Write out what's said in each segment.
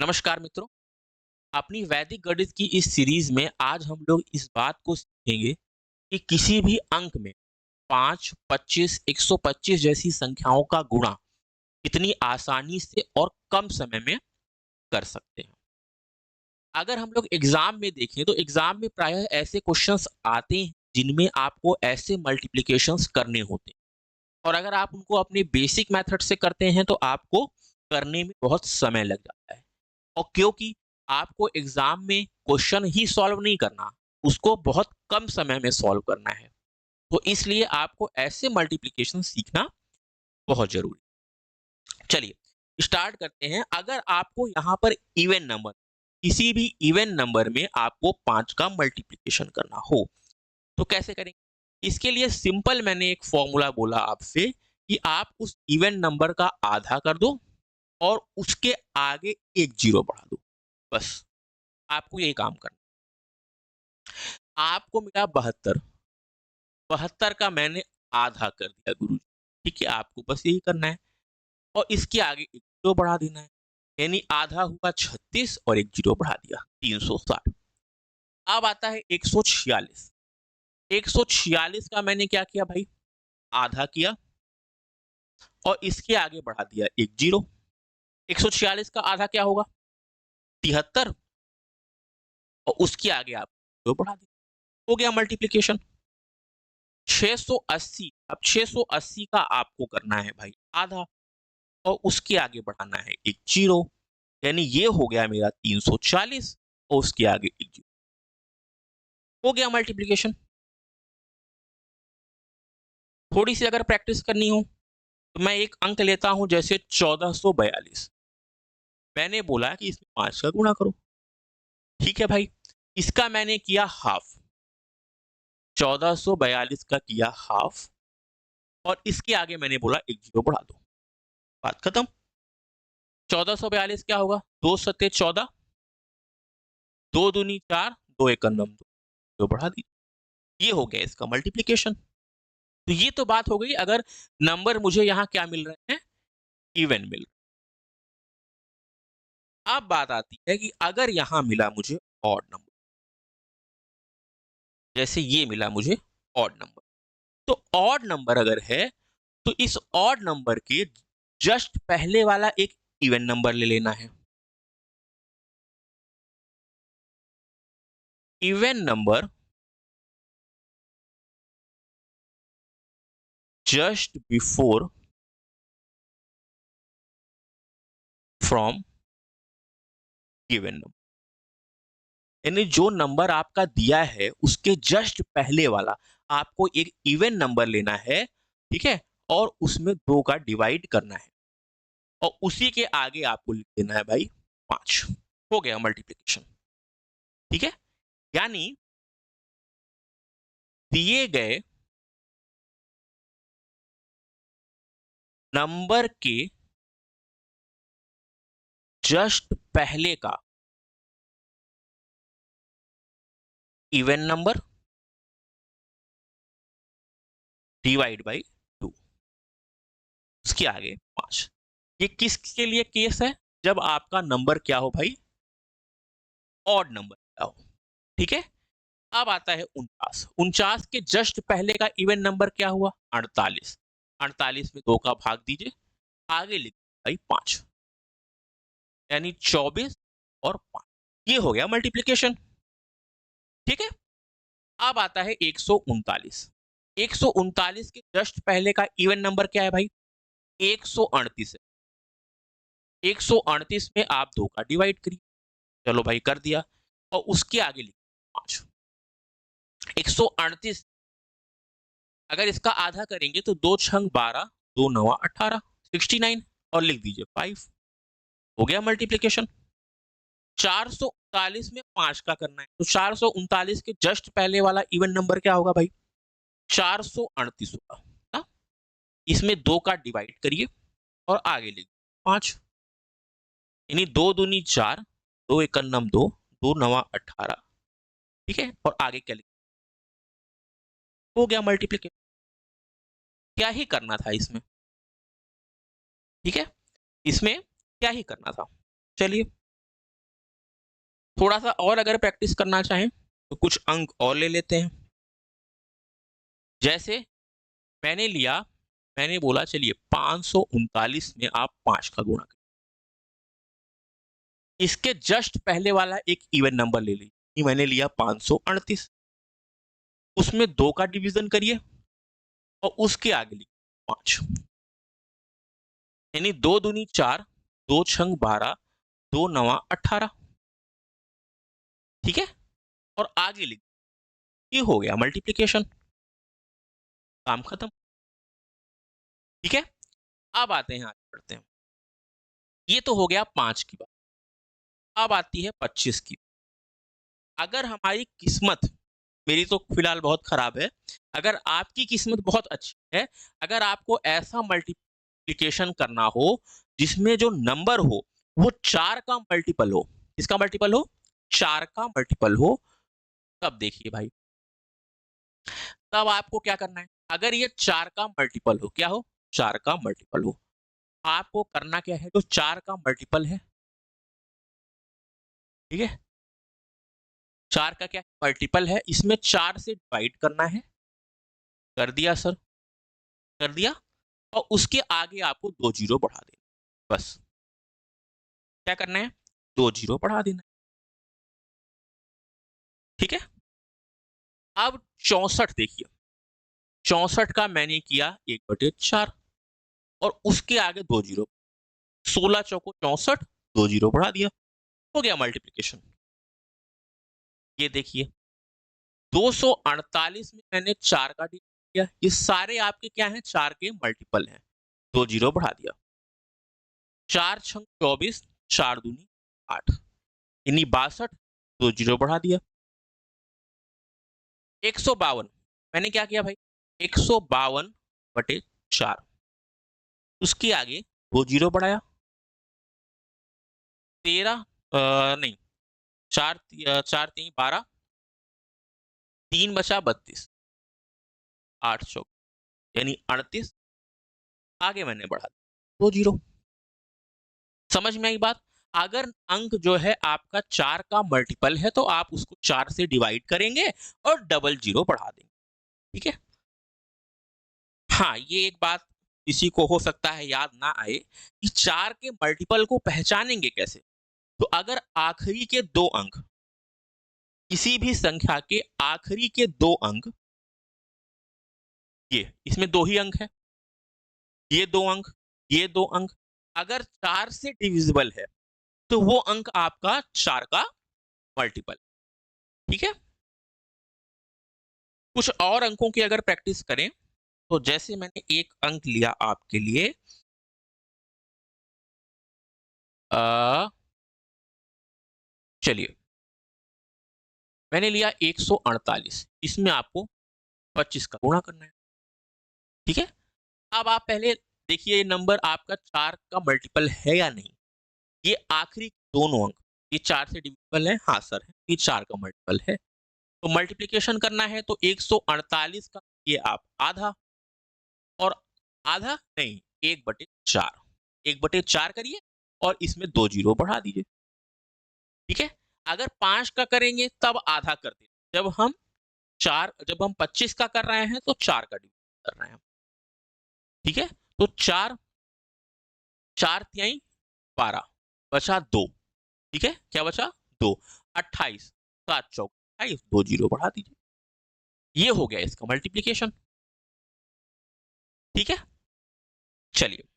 नमस्कार मित्रों। अपनी वैदिक गणित की इस सीरीज में आज हम लोग इस बात को सीखेंगे कि किसी भी अंक में 5, 25, 125 जैसी संख्याओं का गुणा कितनी आसानी से और कम समय में कर सकते हैं। अगर हम लोग एग्जाम में देखें तो एग्जाम में प्रायः ऐसे क्वेश्चंस आते हैं जिनमें आपको ऐसे मल्टीप्लिकेशंस करने होते हैं और अगर आप उनको अपने बेसिक मेथड से करते हैं तो आपको करने में बहुत समय लग जाता है। और क्योंकि आपको एग्जाम में क्वेश्चन ही सॉल्व नहीं करना, उसको बहुत कम समय में सॉल्व करना है। तो इसलिए आपको ऐसे मल्टीप्लिकेशन सीखना बहुत जरूरी है। चलिए स्टार्ट करते हैं। अगर आपको यहाँ पर इवन नंबर, किसी भी इवन नंबर में आपको 5 का मल्टीप्लिकेशन करना हो तो कैसे करेंगे? इसके लिए सिंपल मैंने एक फॉर्मूला बोला आपसे कि आप उस इवन नंबर का आधा कर दो और उसके आगे एक जीरो बढ़ा दो। बस आपको यही काम करना। आपको मिला 72, 72 का मैंने आधा कर दिया गुरु जी। ठीक है, आपको बस यही करना है और इसके आगे एक जीरो बढ़ा देना है। यानी आधा हुआ 36 और एक जीरो बढ़ा दिया 360। अब आता है 146। 146 का मैंने क्या किया भाई? आधा किया और इसके आगे बढ़ा दिया एक जीरो। 146 का आधा क्या होगा? 73 और उसके आगे आप जीरो बढ़ा दिया। हो गया मल्टीप्लिकेशन। 680, अब 680 का आपको करना है भाई आधा और उसके आगे बढ़ाना है एक जीरो। यानी ये हो गया मेरा 340 और उसके आगे एक जीरो। हो गया मल्टीप्लिकेशन। थोड़ी सी अगर प्रैक्टिस करनी हो तो मैं एक अंक लेता हूं जैसे 1442। मैंने बोला कि इसमें 5 का गुणा करो। ठीक है भाई, इसका मैंने किया हाफ। 1442 का किया हाफ और इसके आगे मैंने बोला एक जीरो बढ़ा दो। बात खत्म। 1442 क्या होगा? 2 सत्ते 14, 2 दूनी 4, 2 एकम 2, तो बढ़ा दी। ये हो गया इसका मल्टीप्लिकेशन। तो ये तो बात हो गई अगर नंबर मुझे यहाँ क्या मिल रहे हैं? इवन मिल रहे हैं। अब बात आती है कि अगर यहाँ मिला मुझे ऑड नंबर, जैसे ये मिला मुझे ऑड नंबर, तो ऑड नंबर अगर है तो इस ऑड नंबर के जस्ट पहले वाला एक इवन नंबर ले लेना है। Even number just before from given number, यानी जो नंबर आपका दिया है उसके जस्ट पहले वाला आपको एक इवन नंबर लेना है। ठीक है, और उसमें 2 का डिवाइड करना है और उसी के आगे आपको लिख देना है भाई 5। हो गया मल्टीप्लिकेशन। ठीक है, यानी दिए गए नंबर के जस्ट पहले का इवन नंबर डिवाइड बाई 2, उसके आगे 5। ये किसके लिए केस है? जब आपका नंबर क्या हो भाई? ऑड नंबर क्या हो। ठीक है, अब आता है 49। 49 के जस्ट पहले का इवन नंबर क्या हुआ? 48। 48 में 2 का भाग दीजिए, आगे लिख भाई 5, यानी 24 और 5। ये हो गया मल्टीप्लिकेशन। ठीक है, अब आता है 139। 139 के जस्ट पहले का इवन नंबर क्या है भाई? 138 है। 138 में आप 2 का डिवाइड करिए। चलो भाई कर दिया और उसके आगे लिखिए 5। 138 अगर इसका आधा करेंगे तो 2 छंग 12, 2 नवा 18, 69 और लिख दीजिए 5। हो गया मल्टीप्लिकेशन। 439 में 5 का करना है तो 439 के जस्ट पहले वाला इवन नंबर क्या होगा भाई? 438 होगा ना? इसमें 2 का डिवाइड करिए और आगे लिख 5, यानी 2 दूनी 4, 2 एकम 2, 2 नवा 18। ठीक है, और आगे क्या लिख? हो गया मल्टीप्लिकेशन। क्या ही करना था इसमें? ठीक है, इसमें क्या ही करना था। चलिए थोड़ा सा और अगर प्रैक्टिस करना चाहें तो कुछ अंक और ले लेते हैं। जैसे मैंने बोला चलिए 539 में आप 5 का गुणा करिए। इसके जस्ट पहले वाला एक इवन नंबर ले लीजिए, मैंने लिया 538, उसमें 2 का डिवीजन करिए और उसके आगे लिखिए 5, यानी 2 दूनी 4, 2 छंग 12, 2 नवा 18। ठीक है, और आगे लिख, ये हो गया मल्टीप्लिकेशन, काम खत्म। ठीक है, अब आते हैं, आगे बढ़ते हैं। ये तो हो गया 5 की बात। अब आती है 25 की। अगर हमारी किस्मत, मेरी तो फिलहाल बहुत खराब है, अगर आपकी किस्मत बहुत अच्छी है, अगर आपको ऐसा मल्टीप्लिकेशन करना हो जिसमें जो नंबर हो वो 4 का मल्टीपल हो, किसका मल्टीपल हो, 4 का मल्टीपल हो, तब देखिए भाई, तब आपको क्या करना है। अगर ये 4 का मल्टीपल हो, क्या हो, 4 का मल्टीपल हो, आपको करना क्या है, जो 4 का मल्टीपल है, ठीक है, 4 का क्या मल्टीपल है, इसमें 4 से डिवाइड करना है। कर दिया सर, कर दिया, और उसके आगे आपको 2 जीरो बढ़ा देना, बस। क्या करना है, 2 जीरो बढ़ा देना है। ठीक है, अब 64 देखिए, 64 का मैंने किया 1/4 और उसके आगे 2 जीरो, 16 चौको 64, 2 जीरो बढ़ा दिया, हो गया मल्टीप्लिकेशन। ये देखिए 248 में मैंने 4 का डिवाइड किया, ये सारे आपके क्या हैं, 4 के मल्टीपल हैं, 2 जीरो बढ़ा दिया। 4 छंग 24, 4 दूनी 8, यानी 62, 2 जीरो बढ़ा दिया। 152 मैंने क्या किया भाई, 152/4, उसके आगे 2 जीरो बढ़ाया, 13 नहीं, 4 4 3 12, 3 बचा 32, 8 चौक यानी 38, आगे मैंने बढ़ा दिया 2 जीरो। समझ में आई बात। अगर अंक जो है आपका 4 का मल्टीपल है तो आप उसको 4 से डिवाइड करेंगे और डबल जीरो बढ़ा देंगे। ठीक है, हाँ, ये एक बात किसी को हो सकता है याद ना आए कि 4 के मल्टीपल को पहचानेंगे कैसे। तो अगर आखिरी के 2 अंक, किसी भी संख्या के आखिरी के 2 अंक, ये इसमें 2 ही अंक है, ये 2 अंक, ये 2 अंक, अगर 4 से डिविजिबल है तो वो अंक आपका 4 का मल्टीपल। ठीक है, कुछ और अंकों की अगर प्रैक्टिस करें तो जैसे मैंने एक अंक लिया आपके लिए, चलिए मैंने लिया 148, इसमें आपको 25 का गुणा करना है। ठीक है, अब आप पहले देखिए ये नंबर आपका 4 का मल्टीपल है या नहीं। ये आखिरी दोनों अंक, ये 4 से डिविजिबल है, हाँ सर है, ये 4 का मल्टीपल है। तो मल्टीप्लिकेशन करना है तो 148 का ये आप आधा, और आधा नहीं, 1/4, 1/4 करिए और इसमें 2 जीरो बढ़ा दीजिए। ठीक है, अगर 5 का करेंगे तब आधा कर दीजिए, जब हम 25 का कर रहे हैं तो 4 का डिवाइड कर रहे हैं। ठीक है, तो 4 4 तिहाई 12, बचा 2। ठीक है, क्या बचा 2, 28, 7 चौक 28, 2 जीरो बढ़ा दीजिए, ये हो गया इसका मल्टीप्लिकेशन। ठीक है, चलिए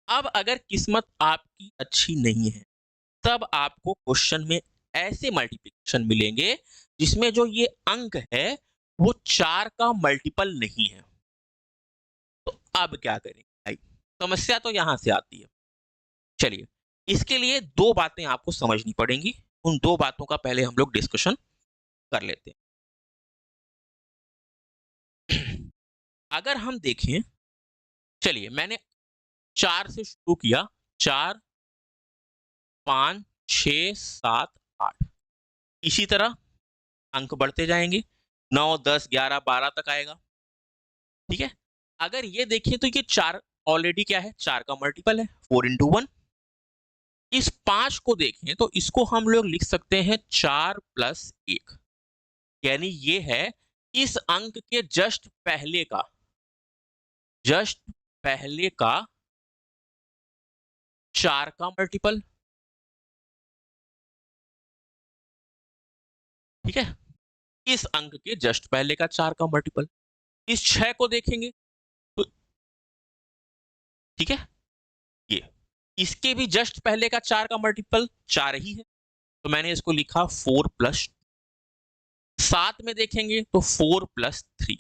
अब अगर किस्मत आपकी अच्छी नहीं है तब आपको क्वेश्चन में ऐसे मल्टीप्लिकेशन मिलेंगे जिसमें जो ये अंक है वो 4 का मल्टीपल नहीं है। तो अब क्या करेंगे भाई, समस्या तो यहां से आती है। चलिए, इसके लिए 2 बातें आपको समझनी पड़ेंगी, उन 2 बातों का पहले हम लोग डिस्कशन कर लेते हैं। अगर हम देखें, चलिए मैंने 4 से शुरू किया, 4 5 6 7 8, इसी तरह अंक बढ़ते जाएंगे, 9 10 11 12 तक आएगा। ठीक है, अगर ये देखें तो ये 4 ऑलरेडी क्या है, 4 का मल्टीपल है, 4 into 1, इस 5 को देखें तो इसको हम लोग लिख सकते हैं 4 प्लस 1, यानी ये है इस अंक के जस्ट पहले का 4 का मल्टीपल, ठीक है? इस अंक के जस्ट पहले का 4 का मल्टीपल। इस 6 को देखेंगे तो ठीक है, ये इसके भी जस्ट पहले का 4 का मल्टीपल 4 ही है, तो मैंने इसको लिखा 4 प्लस। 7 में देखेंगे तो 4 प्लस 3,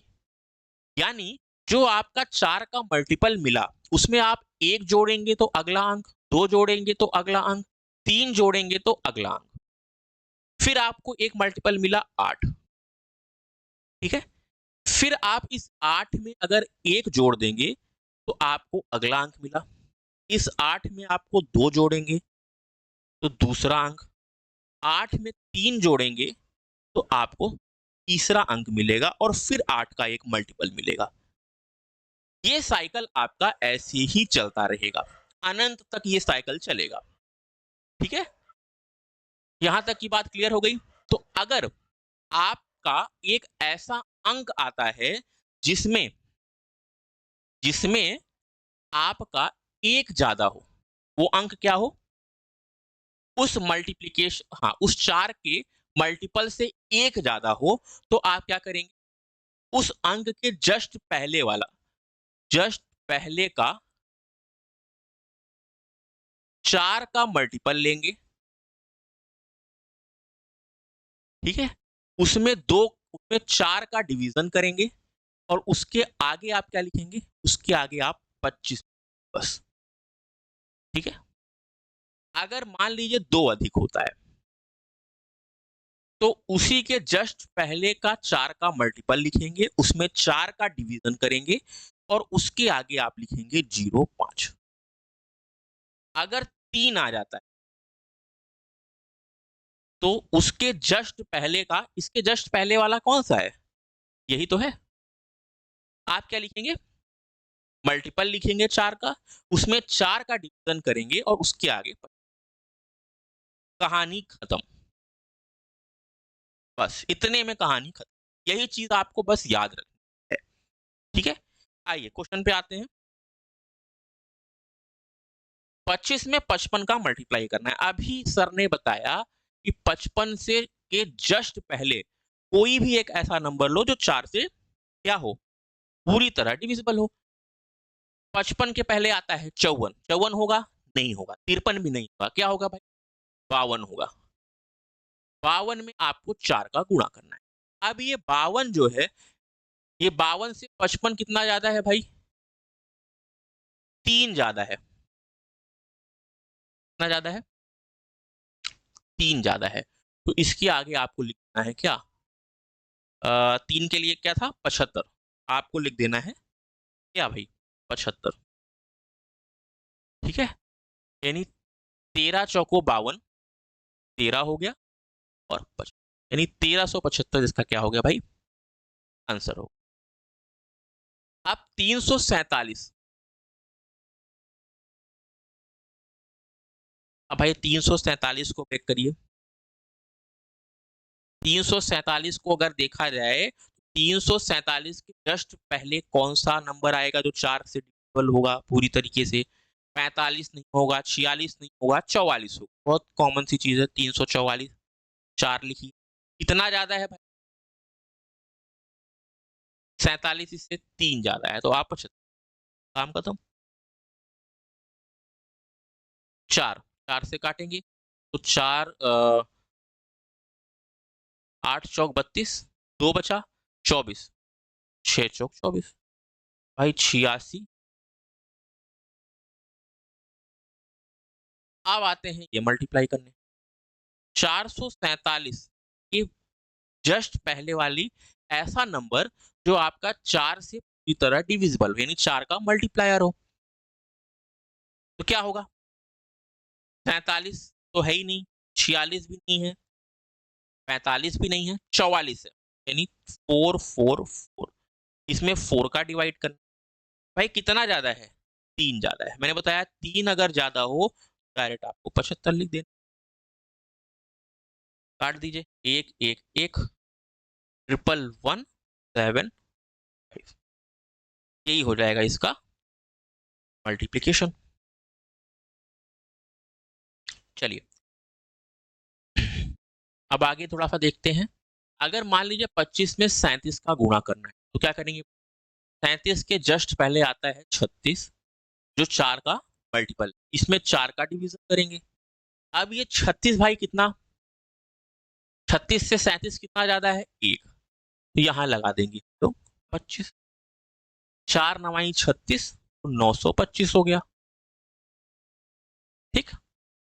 यानी जो आपका 4 का मल्टीपल मिला उसमें आप 1 जोड़ेंगे तो अगला अंक, 2 जोड़ेंगे तो अगला अंक, 3 जोड़ेंगे तो अगला अंक, फिर आपको एक मल्टीपल मिला 8, ठीक है? फिर आप इस 8 में अगर 1 जोड़ देंगे तो आपको अगला अंक मिला। इस 8 में आपको 2 जोड़ेंगे तो दूसरा अंक, 8 में 3 जोड़ेंगे तो आपको तीसरा अंक मिलेगा और फिर 8 का एक मल्टीपल मिलेगा। ये साइकिल आपका ऐसे ही चलता रहेगा, अनंत तक ये साइकिल चलेगा, ठीक है? यहां तक की बात क्लियर हो गई? तो अगर आपका एक ऐसा अंक आता है जिसमें जिसमें आपका एक ज्यादा हो, वो अंक क्या हो? उस मल्टीप्लिकेशन, हाँ, उस 4 के मल्टीपल से एक ज्यादा हो, तो आप क्या करेंगे? उस अंक के जस्ट पहले का 4 का मल्टीपल लेंगे, ठीक है? उसमें 4 का डिवीजन करेंगे और उसके आगे आप क्या लिखेंगे? उसके आगे आप 25, बस, ठीक है? अगर मान लीजिए 2 अधिक होता है, तो उसी के जस्ट पहले का 4 का मल्टीपल लिखेंगे, उसमें 4 का डिवीजन करेंगे और उसके आगे आप लिखेंगे 0.5। अगर 3 आ जाता है, तो उसके जस्ट पहले का, इसके जस्ट पहले वाला कौन सा है? यही तो है। आप क्या लिखेंगे? मल्टीपल लिखेंगे 4 का, उसमें 4 का डिवीजन करेंगे और उसके आगे कहानी खत्म। बस इतने में कहानी खत्म। यही चीज आपको बस याद रखनी है, ठीक है? आइए क्वेश्चन पे आते हैं। 25 में 55 का मल्टीप्लाई करना है। अभी सर ने बताया कि 55 से के जस्ट पहले कोई भी एक ऐसा नंबर लो जो 4 से क्या हो? पूरी तरह डिविजिबल हो। 55 के पहले आता है 54, 54 होगा? नहीं होगा। 53 भी नहीं होगा। क्या होगा भाई? 52 होगा। 52 में आपको 4 का गुणा करना है। अब ये 52 जो है, ये 52 से 55 कितना ज्यादा है भाई? 3 ज्यादा है। कितना ज्यादा है? 3 ज्यादा है। तो इसके आगे आपको लिखना है क्या? 3 के लिए क्या था? 75। आपको लिख देना है क्या भाई? 75, ठीक है? यानी 13 चौको 52, 13 हो गया और 55, यानी 1375 इसका क्या हो गया भाई? आंसर हो। अब 347, अब भाई 347 को ब्रेक करिए। 347 को अगर देखा जाए, 347 के जस्ट पहले कौन सा नंबर आएगा जो 4 से डिविजिबल होगा पूरी तरीके से? 45 नहीं होगा, 46 नहीं होगा, 44 होगा। बहुत कॉमन सी चीज है 344। 4 लिखिए। कितना ज्यादा है भाई? 47 इससे 3 ज्यादा है, तो आप 75। काम खत्म। 4, 4 से काटेंगे तो 4, 8 चौक 32, 2 बचा 24, 6 चौक 24, भाई 86। अब आते हैं ये मल्टीप्लाई करने। 447 के जस्ट पहले वाली ऐसा नंबर जो आपका 4 से पूरी तरह डिविजिबल हो, यानी 4 का मल्टीप्लायर हो, तो क्या होगा? 47 तो है ही नहीं, 46 भी नहीं है, 45 भी नहीं है, 44 है, यानी 444। इसमें 4 का डिवाइड करना। भाई कितना ज्यादा है? 3 ज्यादा है। मैंने बताया 3 अगर ज्यादा हो डायरेक्ट आपको 75 लिख देना, काट दीजिए, 1 1 1 ट्रिपल 1 7 5, यही हो जाएगा इसका मल्टीप्लिकेशन। चलिए अब आगे थोड़ा सा देखते हैं। अगर मान लीजिए 25 में 37 का गुणा करना है तो क्या करेंगे? 37 के जस्ट पहले आता है 36, जो 4 का मल्टीपल, इसमें 4 का डिवीजन करेंगे। अब ये 36 भाई कितना, 36 से 37 कितना ज्यादा है? 1, तो यहां लगा देंगे तो 25, 4 9 36, 925 हो गया। ठीक,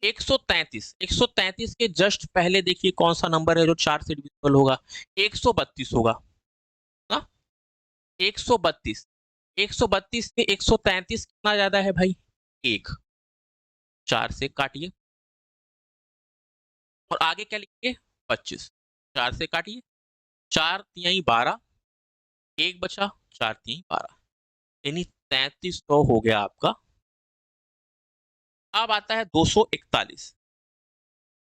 133 के जस्ट पहले देखिए कौन सा नंबर है जो 4 से डिविजिबल होगा? 132 होगा ना, 132, 132 से 133 कितना ज्यादा है भाई? 1, 4 से काटिए और आगे क्या लिखेंगे? 25, 4 से काटिए, 4 तिहाई 12, 1 बचा, 4 तिहाई 12, यानी 3300 हो गया आपका। अब आता है 241।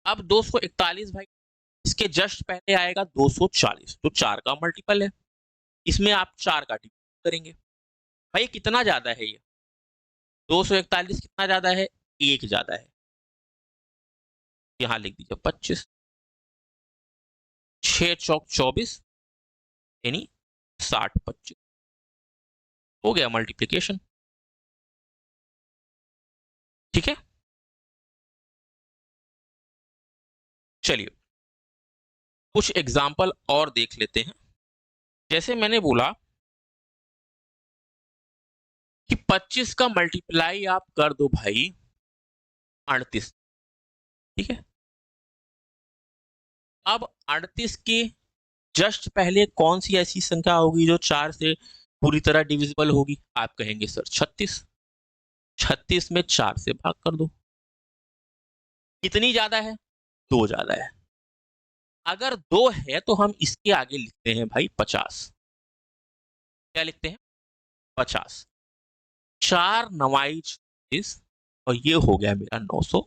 अब 241 भाई इसके जस्ट पहले आएगा 240, जो 4 का मल्टीपल है, इसमें आप 4 का डिवीजन करेंगे। भाई कितना ज्यादा है ये? 241 कितना ज्यादा है? 1 ज्यादा है, यहां लिख दीजिए 25, 6 चौक 24, यानी 60 25, हो गया मल्टीप्लिकेशन। ठीक है, चलिए कुछ एग्जाम्पल और देख लेते हैं। जैसे मैंने बोला कि 25 का मल्टीप्लाई आप कर दो भाई 38, ठीक है। अब 38 के जस्ट पहले कौन सी ऐसी संख्या होगी जो 4 से पूरी तरह डिविजिबल होगी? आप कहेंगे सर 36, 36 में 4 से भाग कर दो, कितनी ज्यादा है? 2 ज्यादा है। अगर 2 है तो हम इसके आगे लिखते हैं भाई 50, क्या लिखते हैं? 50, 4 9 36, और ये हो गया मेरा 900।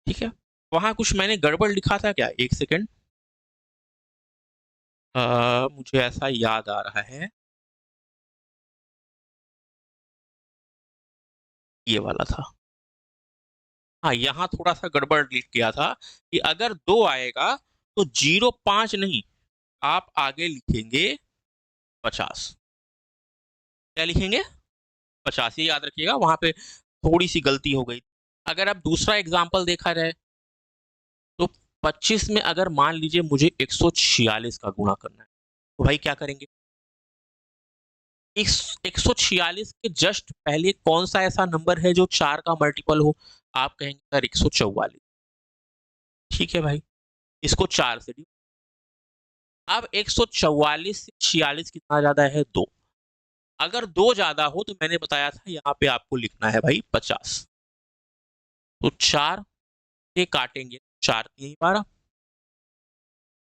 ठीक है, वहां कुछ मैंने गड़बड़ लिखा था क्या? एक सेकेंड, मुझे ऐसा याद आ रहा है, ये वाला था। हाँ, यहाँ थोड़ा सा गड़बड़ लिख गया था कि अगर 2 आएगा तो 05 नहीं, आप आगे लिखेंगे 50। क्या लिखेंगे? 50, ये याद रखिएगा, वहां पे थोड़ी सी गलती हो गई। अगर अब दूसरा एग्जाम्पल देखा जाए तो 25 में अगर मान लीजिए मुझे 146 का गुणा करना है तो भाई क्या करेंगे? इस 146 के जस्ट पहले कौन सा ऐसा नंबर है जो 4 का मल्टीपल हो? आप कहेंगे सर 144। ठीक है भाई, इसको 4 से अब 144 से 46 कितना ज्यादा है? 2। अगर 2 ज्यादा हो तो मैंने बताया था यहाँ पे आपको लिखना है भाई 50, तो 4 से काटेंगे, 4 तिहाई 12,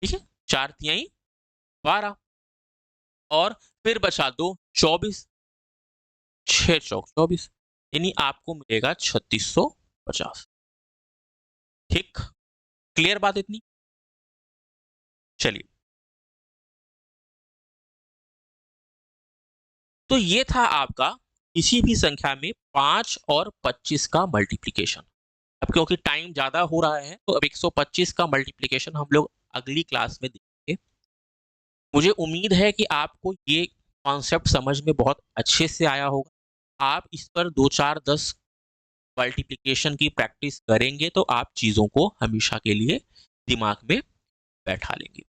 ठीक है, 4 तिहाई 12, और फिर बचा 2 24, 6 चौक 24, यानी आपको मिलेगा 3650। ठीक, क्लियर बात इतनी? चलिए, तो ये था आपका किसी भी संख्या में 5 और 25 का मल्टीप्लिकेशन। अब क्योंकि टाइम ज्यादा हो रहा है तो अब 125 का मल्टीप्लिकेशन हम लोग अगली क्लास में देखेंगे। मुझे उम्मीद है कि आपको ये कॉन्सेप्ट समझ में बहुत अच्छे से आया होगा। आप इस पर 2 4 10 मल्टीप्लिकेशन की प्रैक्टिस करेंगे तो आप चीजों को हमेशा के लिए दिमाग में बैठा लेंगे।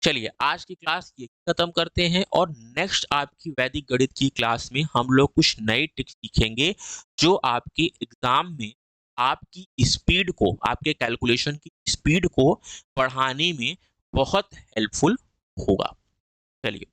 चलिए आज की क्लास ये खत्म करते हैं, और नेक्स्ट आपकी वैदिक गणित की क्लास में हम लोग कुछ नए ट्रिक्स सीखेंगे जो आपके एग्जाम में आपकी स्पीड को, आपके कैलकुलेशन की स्पीड को बढ़ाने में बहुत हेल्पफुल होगा। चलिए।